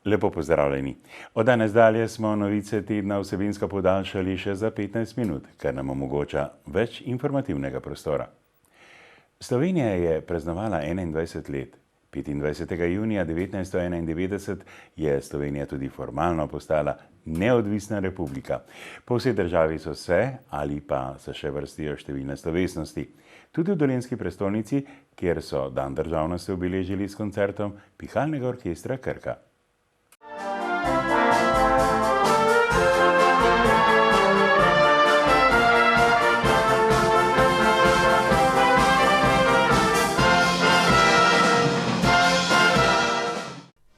Lepo pozdravljeni. Od danes dalje smo novice tedna vsebinsko podaljšali še za 15 minut, kar nam omogoča več informativnega prostora. Slovenija je praznovala 21 let. 25. junija 1991 je Slovenija tudi formalno postala neodvisna republika. Po vsej državi so se ali pa se še vrstijo številne slovesnosti. Tudi v dolenjski prestolnici, kjer so dan državnosti obeležili s koncertom Pihalnega orkestra Krka.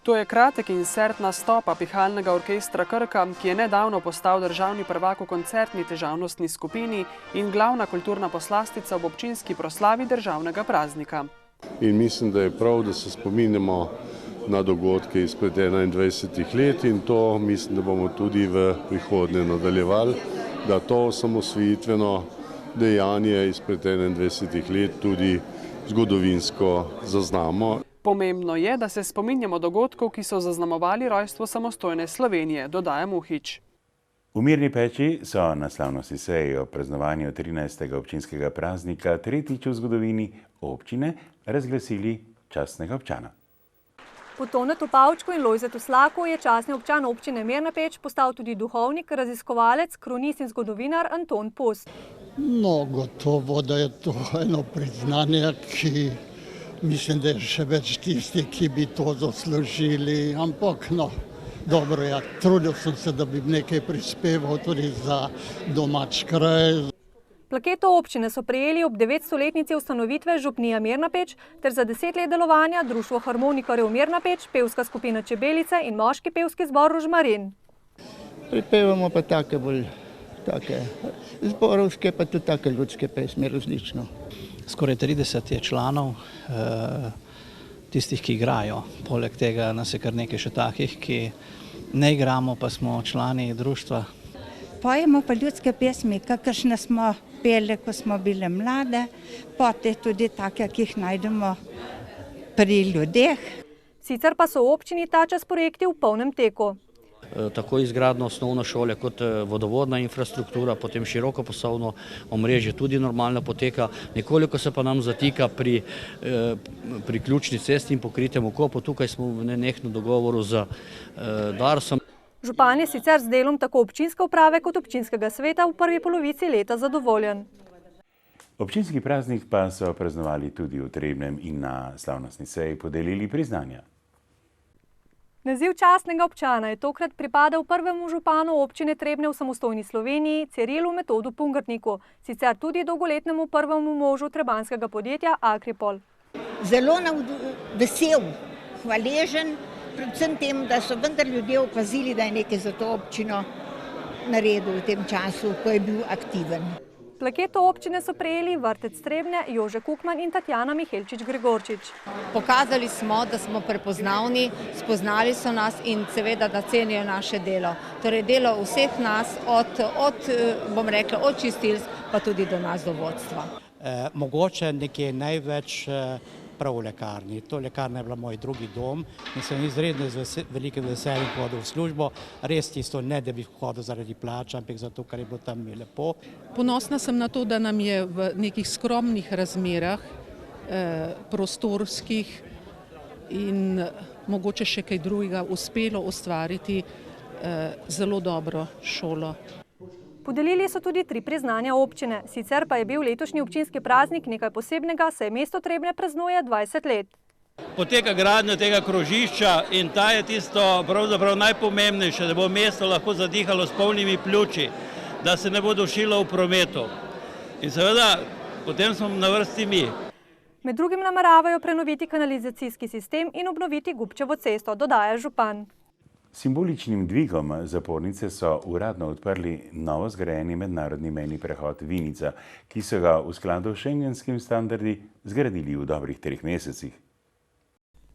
To je kratek insert nastopa Pihalnega orkestra Krka, ki je nedavno postal državni prvak v koncertni težavnostni skupini in glavna kulturna poslastica ob občinski proslavi državnega praznika. In mislim, da je prav, da se spominjamo na dogodke izpred 21 let in to mislim, da bomo tudi v prihodnje nadaljevali, da to osamosvojitveno dejanje izpred 21 let tudi zgodovinsko zaznamo. Pomembno je, da se spominjamo dogodkov, ki so zaznamovali rojstvo samostojne Slovenije, dodaja Muhič. V Mirni Peči so na slavnostni seji ob praznovanju 13. občinskega praznika tretjič v zgodovini občine razglasili častnega občana. Po Tonetu Pavčku in Lojzetu Slaku je častni občan občine Mirna Peč postal tudi duhovnik, raziskovalec, kronist in zgodovinar Anton Pos. No, gotovo, da je to eno priznanje, ki mislim, da je še več tisti, ki bi to zaslužili, ampak no, dobro, ja, trudil sem se, da bi nekaj prispeval tudi za domač kraj. Plaketo občine so prejeli ob 900-letnici ustanovitve župnija Mirna Peč ter za 10 let delovanja Društvo harmonikarjev Mirna Peč, pevska skupina Čebelice in moški pevski zbor Rožmarin. Pripevamo pa take bolj zborovske, pa tudi take ljudske pesmi različno. Skoraj 30 je članov, tistih, ki igrajo. Poleg tega nas je kar nekaj še takih, ki ne igramo, pa smo člani društva. Pojemo pa ljudske pesmi, kakršne smo peli, ko smo bile mlade, potem tudi take, ki jih najdemo pri ljudeh. Sicer pa so v občini ta čas projekti v polnem teku. Tako izgradnjo osnovne šole kot vodovodna infrastruktura, potem širokopasovno omrežje tudi normalno poteka. Nekoliko se pa nam zatika pri ključni cesti in pokritem okopu. Tukaj smo v nenehnem dogovoru z Darsom. Župan je sicer z delom tako občinske uprave kot občinskega sveta v prvi polovici leta zadovoljen. Občinski praznik pa so praznovali tudi v Trebnjem in na slavnostni seji podelili priznanja. Naziv častnega občana je tokrat pripadal prvemu županu občine Trebnje v samostojni Sloveniji, Cirilu Metodu Pungartniku, sicer tudi dolgoletnemu prvemu možu trebanjskega podjetja Akripol. Zelo vesel, hvaležen, predvsem tem, da so vendar ljudje opazili, da je nekaj za to občino naredil v tem času, ko je bil aktiven. Plaketo občine so prejeli Vrtec Trebnje, Jože Kukman in Tatjana Mihelčič-Gregorčič. Pokazali smo, da smo prepoznavni, spoznali so nas in seveda, da cenijo naše delo. Torej delo vseh nas, od čistilc pa tudi do nas, do vodstva. Mogoče nekje največ prav v lekarni. To lekarna je bila moj drugi dom in sem izredno z velikim veseljem hodil v službo. Res tisto ne, da bi hodil zaradi plača, ampak zato, ker je bilo tam mi lepo. Ponosna sem na to, da nam je v nekih skromnih razmerah, prostorskih in mogoče še kaj drugega uspelo ustvariti zelo dobro šolo. Podelili so tudi 3 priznanja občine, sicer pa je bil letošnji občinski praznik nekaj posebnega, saj mesto Trebnje praznuje 20 let. Poteka gradnja tega krožišča in ta je tisto pravzaprav najpomembnejše, da bo mesto lahko zadihalo s polnimi pljuči, da se ne bo dušilo v prometu. In seveda, potem smo na vrsti mi. Med drugim nameravajo prenoviti kanalizacijski sistem in obnoviti Gubčevo cesto, dodaja župan. Simboličnim dvigom zapornice so uradno odprli novo zgrajeni mednarodni mejni prehod Vinica, ki so ga v skladu s šengenskim standardi zgradili v dobrih 3 mesecih.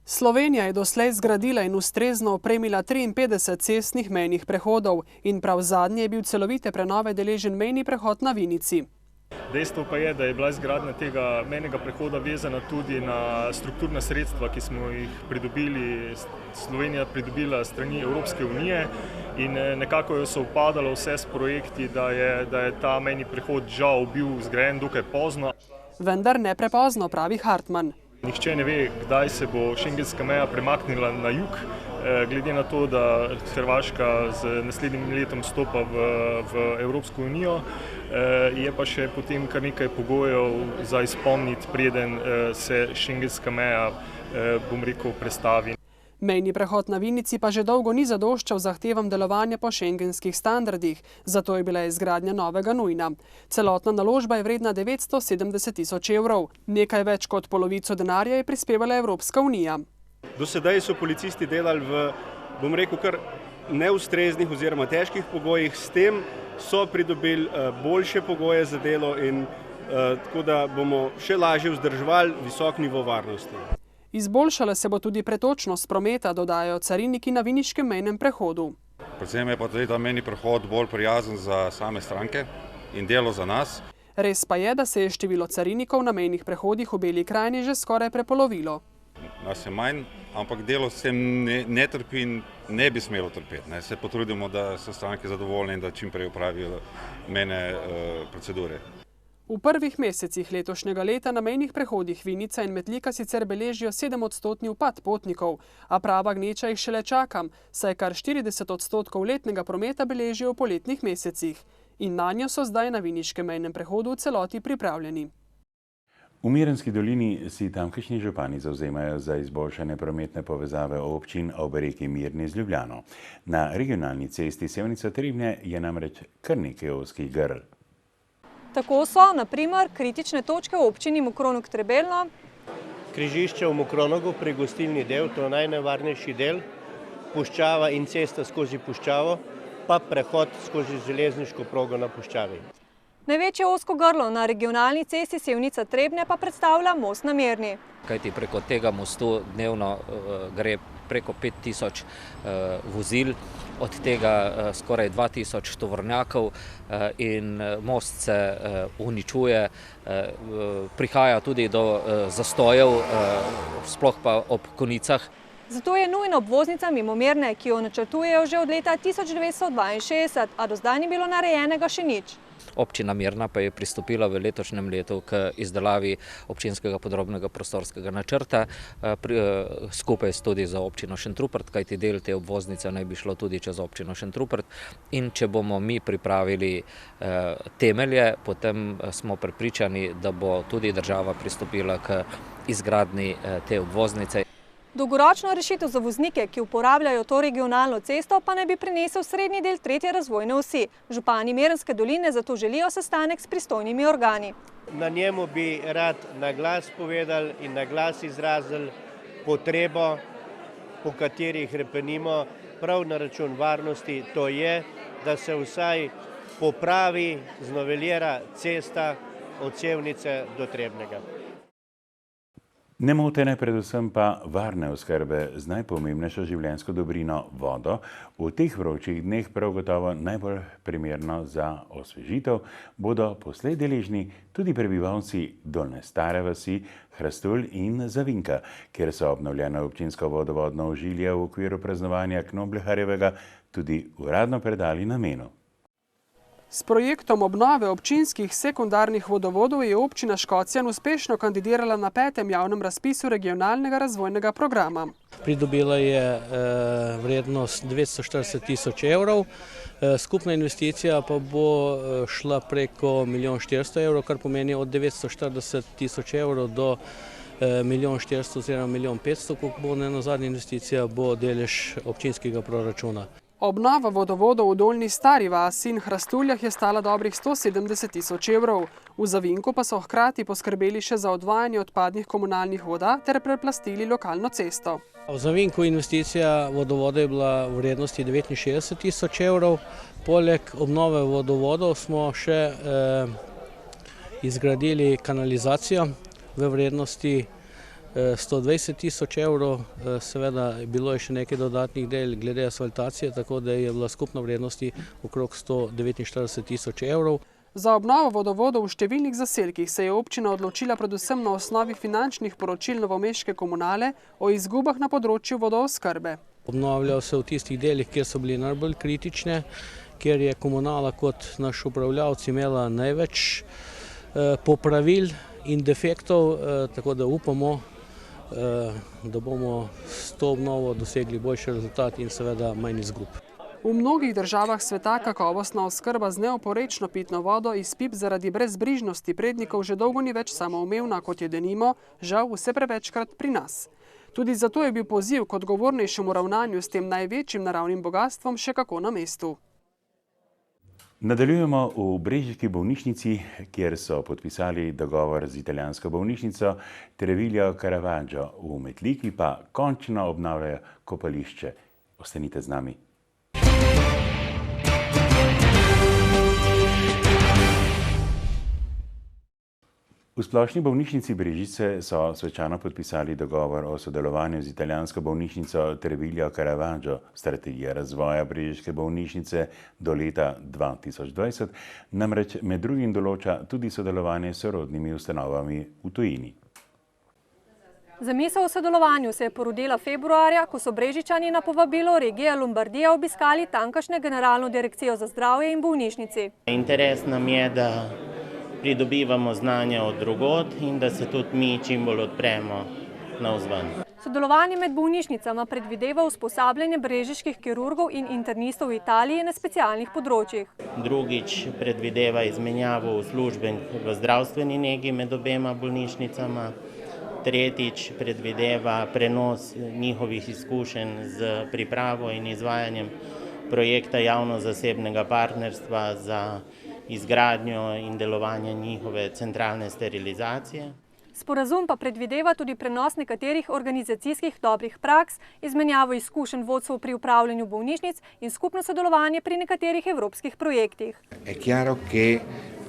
Slovenija je doslej zgradila in ustrezno opremila 53 cestnih mejnih prehodov in prav zadnji je bil celovite prenove deležen mejni prehod na Vinici. Dejstvo pa je, da je bila izgradnja tega mejnega prehoda vezana tudi na strukturna sredstva, ki smo jih pridobili, Slovenija pridobila strani Evropske unije in nekako je sovpadalo vse s projekti, da je ta mejni prehod žal bil zgrajen dokaj pozno. Vendar ne prepozno, pravi Hartman. Nihče ne ve, kdaj se bo šengenska meja premaknila na jug, glede na to, da Hrvaška z naslednjim letom vstopa v Evropsko unijo, je pa še potem kar nekaj pogojev za izpolniti, preden se šengenska meja, prestavi. Mejni prehod na Vinici pa že dolgo ni zadoščal zahtevam delovanja po šengenskih standardih, zato je bila izgradnja novega nujna. Celotna naložba je vredna 970 000 evrov. Nekaj več kot polovico denarja je prispevala Evropska unija. Do sedaj so policisti delali v, kar neustreznih oziroma težkih pogojih, s tem so pridobili boljše pogoje za delo in tako da bomo še lažje vzdrževali visok nivo varnosti. Izboljšala se bo tudi pretočnost prometa, dodajajo cariniki na viniškem mejnem prehodu. Predvsem je pa tudi ta mejni prehod bolj prijazen za same stranke in delo za nas. Res pa je, da se je število carinikov na mejnih prehodih v Beli krajini že skoraj prepolovilo. Nas je manj, ampak delo s tem ne trpi in ne bi smelo trpeti. Se potrudimo, da so stranke zadovoljne in da čim prej opravijo mejne procedure. V prvih mesecih letošnjega leta na mejnih prehodih Vinica in Metlika sicer beležijo 7-odstotni upad potnikov, a prava gneča jih šele čakam, saj kar 40% letnega prometa beležijo v poletnih mesecih. In nanjo so zdaj na viniškem mejnem prehodu v celoti pripravljeni. V Mirenski dolini si tamkajšnji župani zavzemajo za izboljšanje prometne povezave občin ob reki Mirni z Ljubljano. Na regionalni cesti Sevnica-Trebnje je namreč kar nekaj ozkih grl. Tako so, na primer, kritične točke v občini Mokronog-Trebelno. Križišče v Mokronogu pri gostilni del, to je najnevarnejši del, puščava in cesta skozi puščavo, pa prehod skozi železniško progo na puščavi. Največje ozko grlo na regionalni cesti Sevnica-Trebnje pa predstavlja most na Mirni. Kajti preko tega mostu dnevno gre preko 5000 vozil, od tega skoraj 2000 tovornjakov in most se uničuje, prihaja tudi do zastojev, sploh pa ob konicah. Zato je nujna obvoznica mimo Mirne, ki jo načrtujejo že od leta 1962, a do zdaj ni bilo narejenega še nič. Občina Mirna pa je pristopila v letošnjem letu k izdelavi občinskega podrobnega prostorskega načrta, skupaj tudi za občino Šentrupert, kajti del te obvoznice naj bi šlo tudi čez občino Šentrupert. In če bomo mi pripravili temelje, potem smo prepričani, da bo tudi država pristopila k izgradnji te obvoznice. Dolgoročno rešitev za voznike, ki uporabljajo to regionalno cesto, pa naj bi prinesel srednji del 3. razvojne osi. Župani Mirenske doline zato želijo sestanek s pristojnimi organi. Na njemu bi rad na glas povedali in na glas izrazili potrebo, po kateri hrepenimo, prav na račun varnosti, to je, da se vsaj popravi, znovelira cesta od Sevnice do Trebnjega. Nemotene predvsem pa varne oskrbe z najpomembnejšo življenjsko dobrino vodo v teh vročih dneh prav gotovo najbolj primerno za osvežitev bodo poslej deležni tudi prebivalci Dolne Stare vasi, Hrastulj in Zavinka, kjer so obnovljeno občinsko vodovodno ožilje v okviru praznovanja Knobleharjevega tudi uradno predali namenu. S projektom obnove občinskih sekundarnih vodovodov je občina Škocjan uspešno kandidirala na 5. javnem razpisu regionalnega razvojnega programa. Pridobila je vrednost 940 000 evrov, skupna investicija pa bo šla preko 1 400 000 evrov, kar pomeni od 940 000 evrov do 1 400 000 oziroma 1 500 000, koliko bo nenazadnja investicija, bo delež občinskega proračuna. Obnova vodovodov v Dolni Stari vasi in Hrastuljah je stala dobrih 170 000 evrov. V Zavinku pa so hkrati poskrbeli še za odvajanje odpadnih komunalnih voda ter preplastili lokalno cesto. V Zavinku investicija vodovoda je bila v vrednosti 69 000 evrov. Poleg obnove vodovodov smo še izgradili kanalizacijo v vrednosti 120 000 evrov, seveda bilo je še nekaj dodatnih del glede asfaltacije, tako da je bila skupna vrednosti okrog 149 000 evrov. Za obnovo vodovodov v številnih zaselkih se je občina odločila predvsem na osnovi finančnih poročil novomeške komunale o izgubah na področju vodooskrbe. Obnavljajo se v tistih delih, kjer so bili najbolj kritične, kjer je komunala kot naš upravljavec imela največ popravil in defektov, tako da upamo, da bomo s to obnovo dosegli boljši rezultat in seveda manj izgub. V mnogih državah sveta kakovostna oskrba z neoporečno pitno vodo iz pip zaradi brezbrižnosti prednikov že dolgo ni več samoumevna, kot je denimo, žal vse prevečkrat pri nas. Tudi zato je bil poziv k odgovornejšemu ravnanju s tem največjim naravnim bogastvom še kako na mestu. Nadaljujemo v brežiški bolnišnici, kjer so podpisali dogovor z italijansko bolnišnico Treviglio Caravaggio. V Metliki pa končno obnavljajo kopališče. Ostanite z nami. V Splošni bolnišnici Brežice so svečano podpisali dogovor o sodelovanju z italijansko bolnišnico Treviglio Caravaggio. Strategija razvoja brežiške bolnišnice do leta 2020 namreč med drugim določa tudi sodelovanje s sorodnimi ustanovami v tujini. Zamisel o sodelovanju se je porodila februarja, ko so Brežičani na povabilo regije Lombardija obiskali tamkajšnjo generalno direkcijo za zdravje in bolnišnici. Interes nam je, da pridobivamo znanja od drugod in da se tudi mi čim bolj odpremo navzven. Sodelovanje med bolnišnicama predvideva usposabljanje brežiških kirurgov in internistov v Italiji na specialnih področjih. Drugič predvideva izmenjavo uslužbenk v zdravstveni negi med obema bolnišnicama. Tretjič predvideva prenos njihovih izkušenj z pripravo in izvajanjem projekta javno-zasebnega partnerstva za izgradnjo in delovanje njihove centralne sterilizacije. Sporazum pa predvideva tudi prenos nekaterih organizacijskih dobrih praks, izmenjavo izkušenj vodstv pri upravljanju bolnišnic in skupno sodelovanje pri nekaterih evropskih projektih. È chiaro che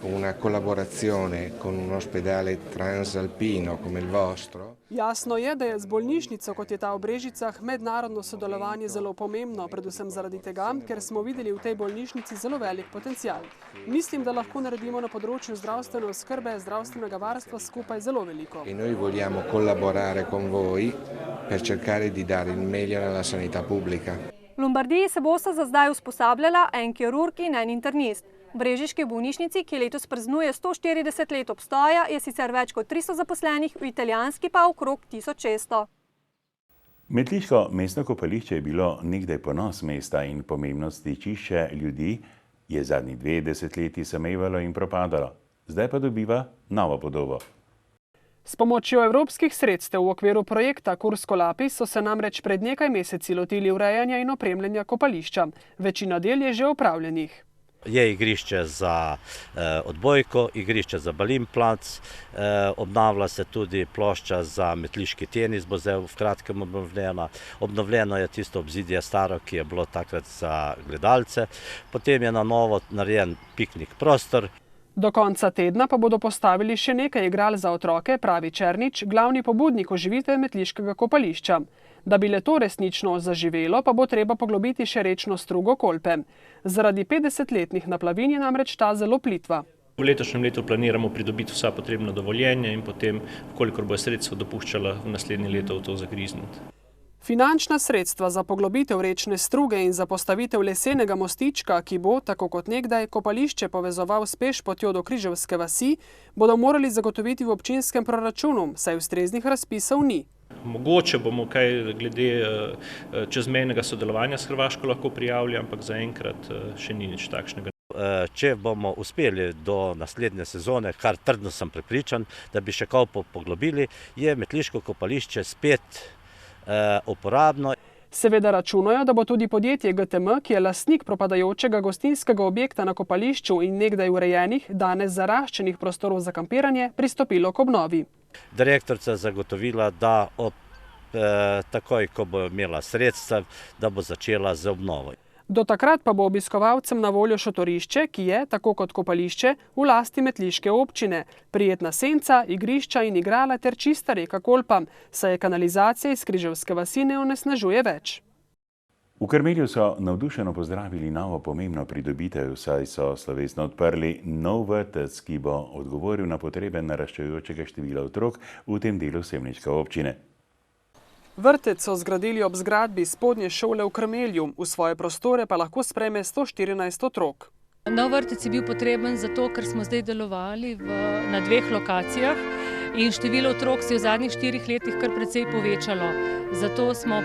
una collaborazione con un ospedale transalpino come il vostro. Jasno je, da je z bolnišnico, kot je ta v Brežicah, mednarodno sodelovanje zelo pomembno, predvsem zaradi tega, ker smo videli v tej bolnišnici zelo velik potencial. Mislim, da lahko naredimo na področju zdravstvene oskrbe, zdravstvenega varstva skupaj zelo veliko. E noi vogliamo collaborare con voi per cercare di dare il meglio nella sanità pubblica. V Lombardiji se bosta za zdaj usposabljala en kirurg in en internist. V brežiški bolnišnici, ki letos praznuje 140 let obstoja, je sicer več kot 300 zaposlenih, v italijanski pa okrog 1600. Metliško mestno kopališče je bilo nekdaj ponos mesta in pomembno stičišče ljudi je zadnji 2 desetletji samevalo in propadalo. Zdaj pa dobiva novo podobo. S pomočjo evropskih sredstev v okviru projekta Cursko Lapis so se namreč pred nekaj meseci lotili urejanja in opremljanja kopališča. Večina del je že opravljenih. Je igrišče za odbojko, igrišče za balinplac, obnavlja se tudi plošča za metliški tenis, bo zdaj v kratkem obnovljena. Obnovljeno je tisto obzidje staro, ki je bilo takrat za gledalce. Potem je na novo narejen piknik prostor. Do konca tedna pa bodo postavili še nekaj igral za otroke, pravi Černič, glavni pobudnik oživitve metliškega kopališča. Da bi le to resnično zaživelo, pa bo treba poglobiti še rečno strugo Kolpe. Zaradi 50-letnih naplavin je namreč ta zelo plitva. V letošnjem letu planiramo pridobiti vsa potrebna dovoljenja in potem, kolikor bo sredstva dopuščala, v naslednje leto v to zagrizniti. Finančna sredstva za poglobitev rečne struge in za postavitev lesenega mostička, ki bo, tako kot nekdaj, kopališče povezoval s pešpotjo do Križevske vasi, bodo morali zagotoviti v občinskem proračunu, saj ustreznih razpisov ni. Mogoče bomo kaj glede čezmejnega sodelovanja s Hrvaško lahko prijavili, ampak zaenkrat še ni nič takšnega. Če bomo uspeli do naslednje sezone, kar trdno sem prepričan, da bi še kaj poglobili, je metliško kopališče spet uporabno. Seveda računajo, da bo tudi podjetje GTM, ki je lastnik propadajočega gostinskega objekta na kopališču in nekdaj urejenih, danes zaraščenih prostorov za kampiranje, pristopilo k obnovi. Direktorica zagotovila, da takoj, ko bo imela sredstva, da bo začela z obnovo. Do takrat pa bo obiskovalcem na voljo šotorišče, ki je, tako kot kopališče, v lasti metliške občine. Prijetna senca, igrišča in igrala ter čista reka Kolpa, saj je kanalizacija iz Križevske vasi ne onesnažuje več. V Krmelju so navdušeno pozdravili novo pomembno pridobitev, saj so slovesno odprli nov vrtec, ki bo odgovoril na potrebe naraščajočega števila otrok v tem delu sevniške občine. Vrtec so zgradili ob zgradbi spodnje šole v Krmelju, v svoje prostore pa lahko sprejme 114 otrok. Nov vrtec je bil potreben zato, ker smo zdaj delovali na 2 lokacijah in število otrok se je v zadnjih 4 letih kar precej povečalo. Zato smo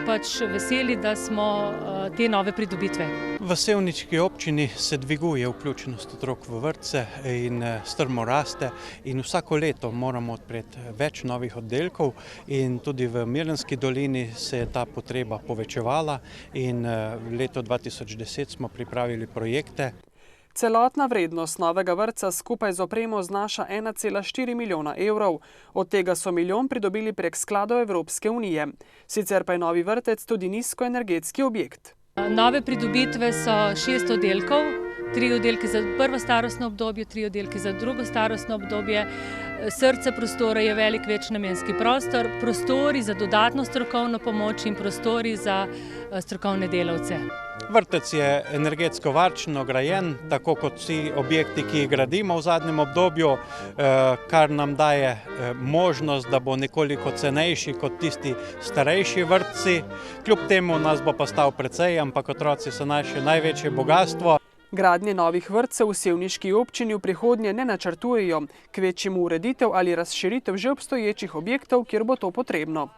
veseli, da smo te nove pridobitve. V sevniški občini se dviguje vključenost otrok v vrtce in strmo raste in vsako leto moramo odpreti več novih oddelkov in tudi v Mirnski dolini se je ta potreba povečevala in v letu 2010 smo pripravili projekte. Celotna vrednost novega vrtca skupaj z opremo znaša 1,4 milijona evrov, od tega so milijon pridobili prek skladov Evropske unije. Sicer pa je novi vrtec tudi nizkoenergetski objekt. Nove pridobitve so 6 oddelkov, 3 oddelki za prvo starostno obdobje, 3 oddelki za drugo starostno obdobje. Srce prostora je velik večnamenski prostor, prostori za dodatno strokovno pomoč in prostori za strokovne delavce. Vrtec je energetsko varčno grajen, tako kot vsi objekti, ki jih gradimo v zadnjem obdobju, kar nam daje možnost, da bo nekoliko cenejši kot tisti starejši vrtci. Kljub temu nas bo pa stal precej, ampak otroci so naše največje bogastvo. Gradnje novih vrtcev v sevniški občini v prihodnje ne načrtujejo, kvečjemu ureditev ali razširitev že obstoječih objektov, kjer bo to potrebno.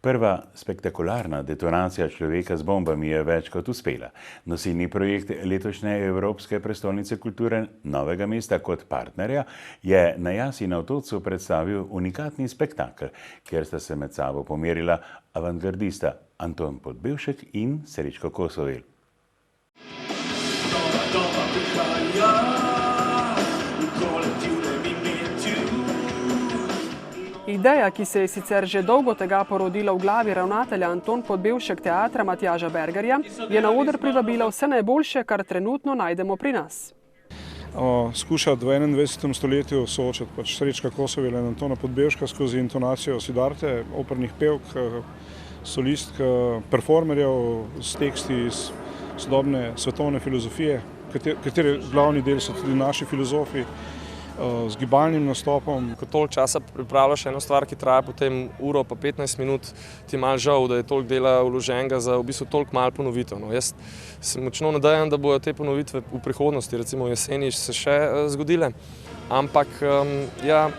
Prva spektakularna detonacija človeka z bombami je več kot uspela. Nosilni projekt letošnje Evropske prestolnice kulture Novega mesta kot partnerja je na Jasi na Otočcu predstavil unikatni spektakel, kjer sta se med sabo pomerila avantgardista Anton Podbevšek in Srečko Kosovel. Ideja, ki se je sicer že dolgo tega porodila v glavi ravnatelja Anton Podbevšek teatra Matjaža Bergerja, je na oder privabila vse najboljše, kar trenutno najdemo pri nas. Skušati v 21. stoletju soočati Srečka Kosovela in Antona Podbevška skozi intonacijo Siddharte, opernih pevk, solistk, performerjev s teksti iz sodobne svetovne filozofije, katere glavni del so tudi naši filozofi, z gibalnim nastopom. Ko toliko časa pripravljaš eno stvar, ki traja potem uro pa 15 minut, ti je malo žal, da je toliko dela vloženega za v bistvu toliko malo ponovitev. Jaz se močno nadejam, da bodo te ponovitve v prihodnosti, recimo v jeseni, se še zgodile. Ampak ja,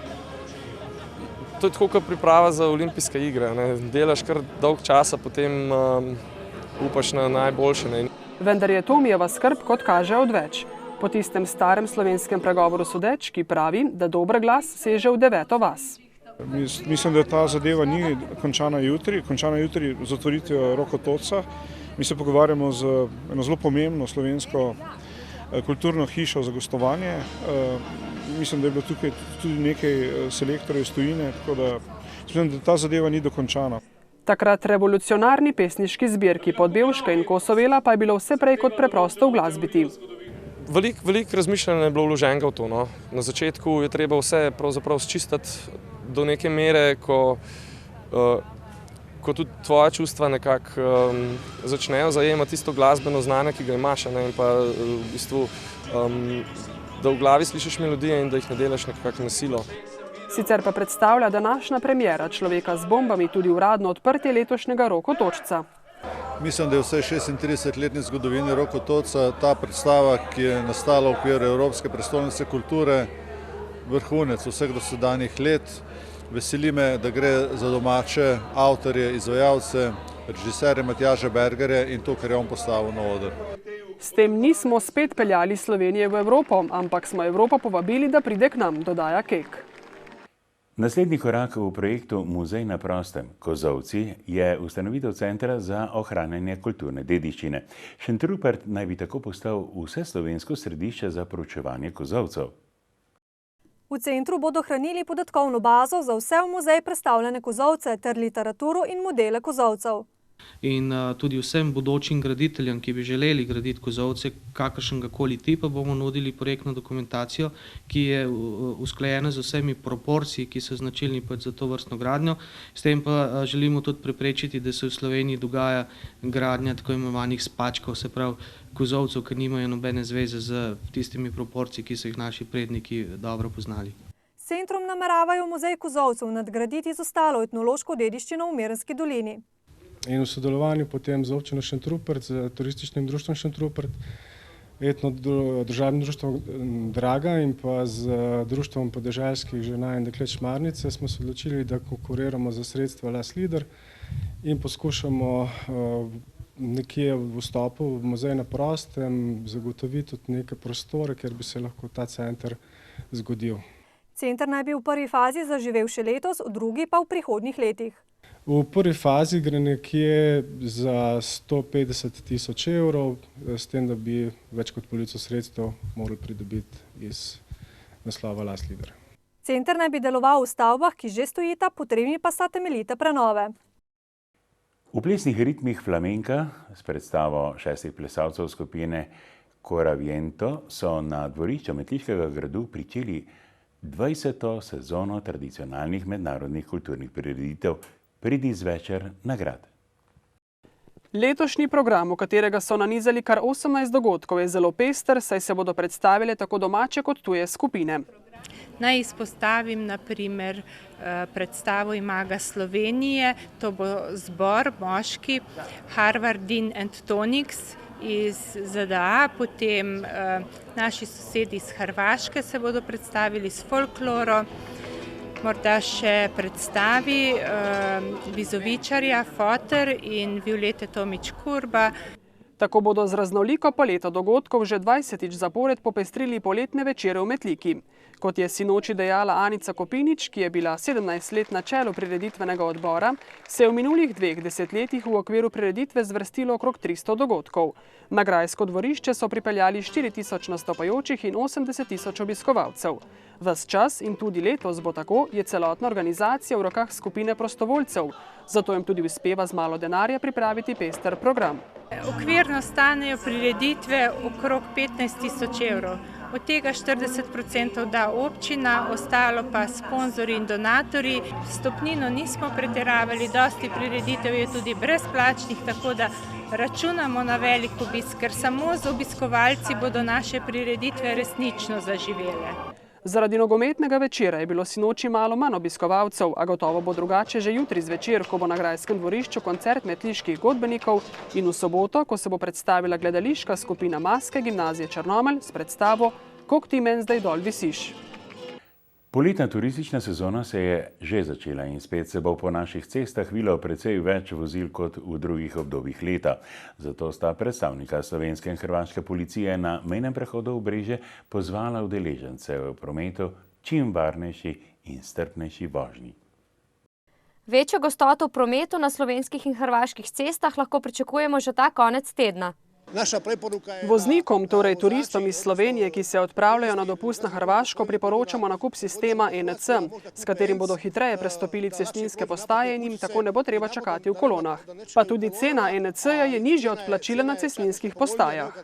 to je tako kot priprava za olimpijske igre. Delaš kar dolg časa, potem upaš na najboljše. Vendar je Tomijeva skrb, kot kaže, odveč. Po tistem starem slovenskem pregovoru sodeč, ki pravi, da dober glas seže v 9. vas. Mislim, da ta zadeva ni končana jutri z otvoritvijo Rokotoca. Mi se pogovarjamo z eno zelo pomembno slovensko kulturno hišo za gostovanje. Mislim, da je bilo tukaj tudi nekaj selektorjev iz tujine, tako da mislim, da ta zadeva ni dokončana. Takrat revolucionarni pesniški zbirki Podbevška in Kosovela pa je bilo vse prej kot preprosto uglasbiti. Veliko razmišljanja je bilo vloženega v to. Na začetku je treba vse pravzaprav sčistiti do neke mere, ko tudi tvoja čustva nekako začnejo zajemati tisto glasbeno znanje, ki ga imaš, in pa v bistvu, da v glavi slišiš melodije in da jih ne delaš nekako na silo. Sicer pa predstavlja današnja premiera Človeka z bombami tudi uradno odprtje letošnjega Rokotočca. Mislim, da je vse 36-letni zgodovini Rokotoca ta predstava, ki je nastala v okviru Evropske prestolnice kulture, vrhunec vseh dosedanjih let. Veseli me, da gre za domače avtorje, izvajalce, režiserje Matjaža Bergerja in to, kar je on postavil na oder. S tem nismo spet peljali Slovenije v Evropo, ampak smo Evropo povabili, da pride k nam, dodaja Kek. Naslednji korak v projektu Muzej na prostem Kozolci je ustanovitev Centra za ohranjanje kulturne dediščine. Šentrupert naj bi tako postal vseslovensko središče za proučevanje kozolcev. V centru bodo hranili podatkovno bazo za vse v muzej predstavljene kozolce ter literaturo in modele kozolcev. In tudi vsem bodočim graditeljem, ki bi želeli graditi kozolce kakršnega koli tipa, bomo nudili projektno dokumentacijo, ki je usklajena z vsemi proporciji, ki so značilni za to vrstno gradnjo. S tem pa želimo tudi preprečiti, da se v Sloveniji dogaja gradnja tako imenovanih spačkov, se pravi kozolcev, ki nimajo nobene zveze z tistimi proporciji, ki so jih naši predniki dobro poznali. S centrom nameravajo muzej kozolcev nadgraditi z ostalo etnološko dediščino v Merenski dolini. In v sodelovanju potem z občino Šentrupert, z turističnim društvom Šentrupert, etno-državnim društvom Draga in pa z društvom podeželskih žena in deklet Šmarnice smo se odločili, da konkuriramo za sredstva Las Lider in poskušamo nekje v vstopu v muzej na prostem zagotoviti tudi neke prostore, kjer bi se lahko ta center zgodil. Center naj bi v prvi fazi zaživel še letos, v drugi pa v prihodnjih letih. V prvi fazi gre nekje za 150 000 evrov, s tem, da bi več kot polovico sredstev morali pridobiti iz naslova Las Lider. Center naj bi deloval v stavbah, ki že stojita, potrebni pa sta temeljite prenove. V plesnih ritmih flamenka s predstavo 6 plesalcev skupine Coraviento so na dvorišču Metliškega gradu pričeli 20. sezono tradicionalnih mednarodnih kulturnih prireditev Pridi zvečer nagrad. Letošnji program, v katerega so nanizali kar 18 dogodkov, je zelo pester, saj se bodo predstavile tako domače kot tuje skupine. Naj izpostavim na primer predstavo Imaga Slovenije, to bo zbor moški Harvard Dean and Tonics iz ZDA, potem naši sosedi iz Hrvaške se bodo predstavili s folkloro, morda še predstavi Bizovičarja, Foter in Violete Tomič-Kurba. Tako bodo z raznoliko paleto dogodkov že 20. zapored popestrili poletne večere v Metliki. Kot je sinoči dejala Anica Kopinič, ki je bila 17 let na čelu prireditvenega odbora, se je v minulih 2 desetletjih v okviru prireditve zvrstilo okrog 300 dogodkov. Na grajsko dvorišče so pripeljali 4000 nastopajočih in 80 000 obiskovalcev. Ves čas in tudi letos bo tako, je celotna organizacija v rokah skupine prostovoljcev, zato jim tudi uspeva z malo denarja pripraviti pester program. Okvirno stanejo prireditve okrog 15 000 evrov. Od tega 40% da občina, ostalo pa sponzorji in donatorji. Stopnino nismo pretiravali, dosti prireditev je tudi brezplačnih, tako da računamo na velik obisk, ker samo z obiskovalci bodo naše prireditve resnično zaživele. Zaradi nogometnega večera je bilo sinoči malo manj obiskovalcev, a gotovo bo drugače že jutri zvečer, ko bo na grajskem dvorišču koncert metliških godbenikov in v soboto, ko se bo predstavila gledališka skupina Maske gimnazije Črnomelj s predstavo Kok ti men zdaj dol visiš. Poletna turistična sezona se je že začela in spet se bo po naših cestah vilo precej več vozil kot v drugih obdobjih leta. Zato sta predstavnika slovenske in hrvaške policije na mejnem prehodu Obrežje pozvala udeležence v prometu čim varnejši in strpnejši vožnji. Večjo gostoto v prometu na slovenskih in hrvaških cestah lahko pričakujemo že ta konec tedna. Voznikom, torej turistom iz Slovenije, ki se odpravljajo na dopust na Hrvaško, priporočamo nakup sistema ENC, s katerim bodo hitreje prestopili cestninske postaje in jim tako ne bo treba čakati v kolonah. Pa tudi cena ENC-ja je nižja od plačila na cestninskih postajah.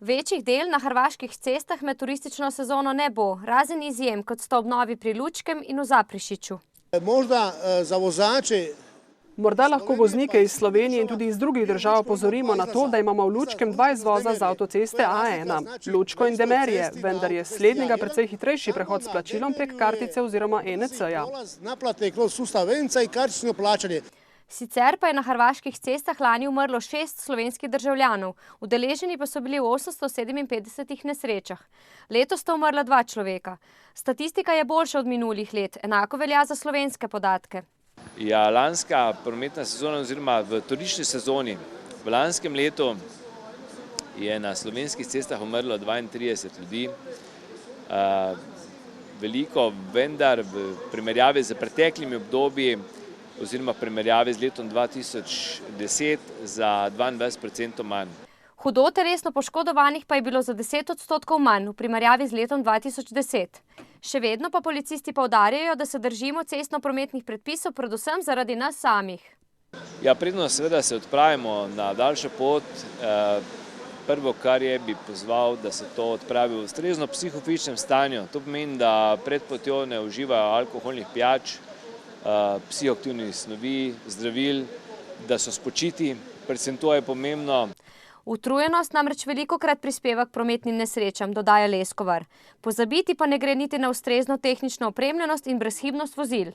Večjih del na hrvaških cestah med turistično sezono ne bo, razen izjem, kot sta obnovi pri Lučkem in v Zaprešiću. Morda lahko voznike iz Slovenije in tudi iz drugih držav opozorimo na to, da imamo v Lučkem 2 izvoza z avtoceste A1, Lučko in Demerije, vendar je slednjega precej hitrejši prehod s plačilom prek kartice oziroma ENC-ja. Sicer pa je na hrvaških cestah lani umrlo 6 slovenskih državljanov, udeleženi pa so bili v 857 nesrečah. Letos sta umrla 2 človeka. Statistika je boljša od minulih let, enako velja za slovenske podatke. Ja, lanska prometna sezona oziroma v turistični sezoni v lanskem letu je na slovenskih cestah umrlo 32 ljudi. Veliko, vendar v primerjavi z preteklimi obdobji oziroma v primerjavi z letom 2010 za 22% manj. Hudo telesno poškodovanih pa je bilo za 10% manj v primerjavi z letom 2010. Še vedno pa policisti poudarjajo, da se držimo cestno-prometnih predpisov predvsem zaradi nas samih. Ja, predno seveda se odpravimo na daljšo pot. Prvo, kar je, bi pozval, da se to odpravi v ustrezno psihofizičnem stanju. To pomeni, da pred potjo ne uživajo alkoholnih pijač, psihoaktivnih snovi, zdravil, da so spočiti, predvsem to je pomembno. Utrujenost namreč velikokrat prispeva k prometnim nesrečam, dodaja Leskovar. Pozabiti pa ne gre niti na ustrezno tehnično opremljenost in brezhibnost vozil.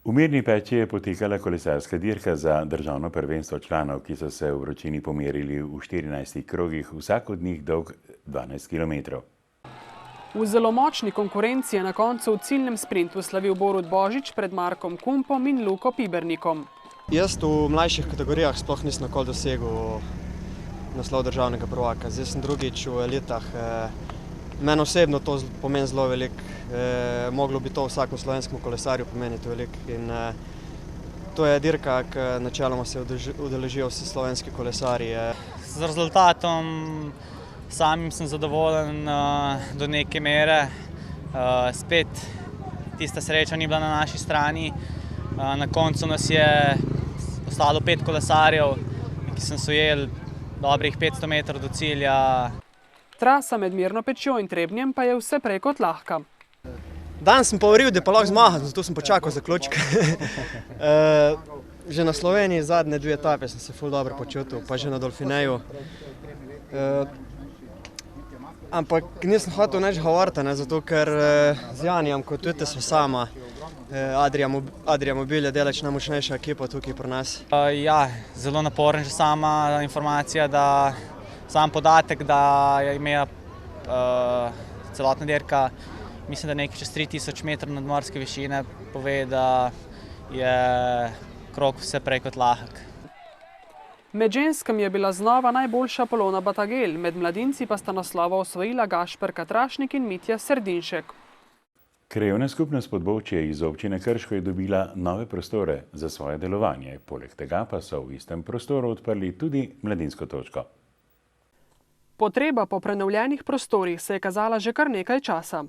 V Mirni Peči je potekala kolesarska dirka za državno prvenstvo članov, ki so se v vročini pomerili v 14 krogih, vsak od njih dolg 12 km. V zelo močni konkurenci je na koncu v ciljnem sprintu slavil Borut Božič pred Markom Kumpom in Luko Pibernikom. Jaz v mlajših kategorijah sploh nisem nikoli dosegel naslov državnega prvaka. Zdaj sem drugič v elitah. Meni osebno to pomeni zelo veliko. Moglo bi to vsakemu slovenskemu kolesarju pomeniti veliko. In to je dirka, ki načeloma se udeležijo vsi slovenski kolesarji. Z rezultatom samim sem zadovoljen do neke mere. Spet tista sreča ni bila na naši strani. Na koncu nas je ostalo 5 kolesarjev, ki sem se ujel dobrih 500 metrov do cilja. Trasa med Mirno Pečjo in Trebnjem pa je vse prej kot lahka. Danes sem pa veril, da je pa lahko zmagati, zato sem počakal zaključek. Že na Sloveniji zadnje 2 etape sem se ful dobro počutil, pa že na Dolfineju. Ampak nisem hotel nič govoriti, zato ker z Janijem, kot vidite, smo sama. Adria Mobil je daleč najmočnejša ekipa tukaj pri nas. Ja, zelo naporen že sama informacija, da sam podatek, da je imela celotna dirka, mislim, da nekaj čez 3000 metrov nadmorske višine, pove, da je krog vse prej kot lahek. Med ženskem je bila znova najboljša Polona Batagel, med mladinci pa sta naslova osvojila Gašper Katrašnik in Mitja Serdinšek. Krajevna skupnost Podbovčje iz občine Krško je dobila nove prostore za svoje delovanje. Poleg tega pa so v istem prostoru odprli tudi mladinsko točko. Potreba po prenovljenih prostorih se je kazala že kar nekaj časa.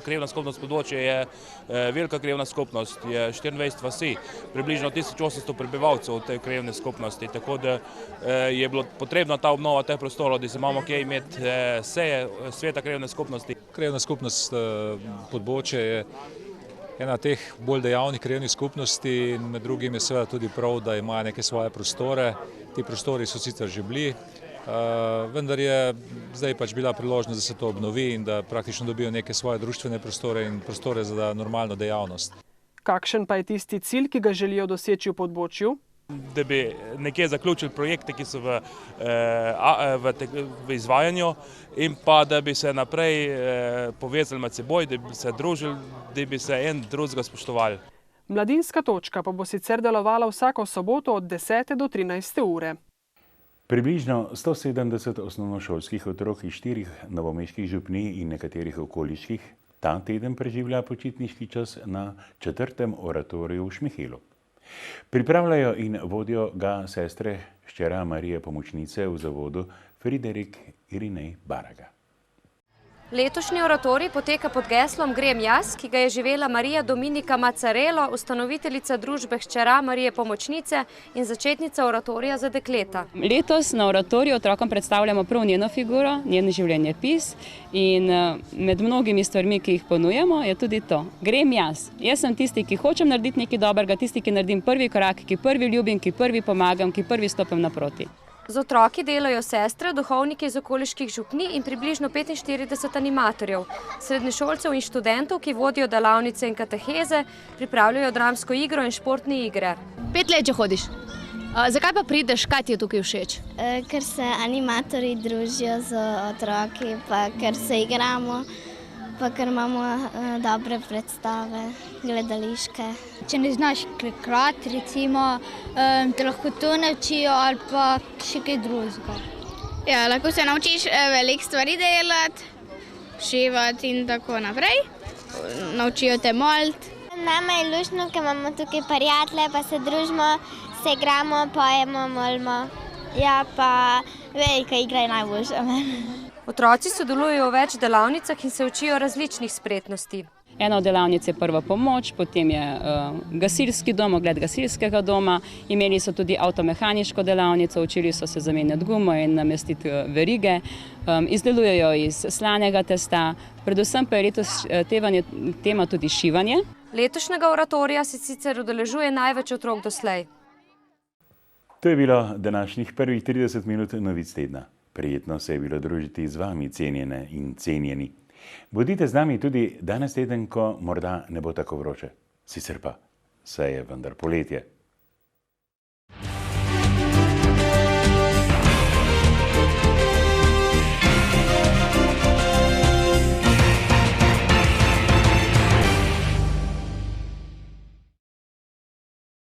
Krajevna skupnost Podbovčje je velika krajevna skupnost, je 24 vasi, približno 1800 prebivalcev v tej krajevni skupnosti, tako da je bilo potrebno ta obnova teh prostorov, da se imamo kje imeti seje sveta krajevne skupnosti. Krajevna skupnost Podbovčje je ena teh bolj dejavnih krajevnih skupnosti in med drugim je seveda tudi prav, da imajo neke svoje prostore. Ti prostori so sicer že bili, vendar je zdaj pač bila priložnost, da se to obnovi in da praktično dobijo neke svoje društvene prostore in prostore za normalno dejavnost. Kakšen pa je tisti cilj, ki ga želijo doseči v Podbovčju? Da bi nekje zaključili projekte, ki so v izvajanju in pa da bi se naprej povezali med seboj, da bi se družili, da bi se en drugega spoštovali. Mladinska točka pa bo sicer delovala vsako soboto od 10. do 13. ure. Približno 170 osnovnošolskih otrok iz 4 novomeških župnij in nekaterih okoliških ta teden preživlja počitniški čas na 4. oratoriju v Šmihelu. Pripravljajo in vodijo ga sestre hčera Marije Pomočnice v zavodu Friderik Irinej Baraga. Letošnji oratorij poteka pod geslom Grem jaz, ki ga je živela Marija Dominika Macarelo, ustanoviteljica družbe hčera Marije Pomočnice in začetnica oratorija za dekleta. Letos na oratoriju otrokom predstavljamo prav njeno figuro, njen življenjepis in med mnogimi stvarmi, ki jih ponujamo, je tudi to. Grem jaz. Jaz sem tisti, ki hočem narediti nekaj dobrega, tisti, ki naredim prvi korak, ki prvi ljubim, ki prvi pomagam, ki prvi stopim naproti. Z otroki delajo sestre, duhovniki iz okoliških župnij in približno 45 animatorjev, srednješolcev in študentov, ki vodijo delavnice in kateheze, pripravljajo dramsko igro in športne igre. 5 let že hodiš. Zakaj pa prideš, kaj ti je tukaj všeč? Ker se animatorji družijo z otroki, pa ker se igramo, pa ker imamo dobre predstave, gledališke. Če ne znaš krat, recimo, te lahko to naučijo ali pa še kaj drugega. Ja, lahko se naučiš veliko stvari delati, šivati in tako naprej. Naučijo te moliti. Nama je luštno, ker imamo tukaj prijatelje, pa se družimo, se igramo, pojemo, molimo. Ja, pa velika igra je najboljša. Otroci sodelujejo v več delavnicah in se učijo različnih spretnosti. Ena od delavnic je prva pomoč, potem je gasilski dom, ogled gasilskega doma, imeli so tudi avtomehaniško delavnico, učili so se zamenjati gumo in namestiti verige, izdelujejo iz slanega testa, predvsem pa je letos tema tudi šivanje. Letošnjega oratorija se sicer udeležuje največ otrok doslej. To je bilo današnjih prvih 30 minut novic tedna. Prijetno se je bilo družiti z vami, cenjene in cenjeni. Bodite z nami tudi danes teden, ko morda ne bo tako vroče. Sicer pa, saj je vendar poletje.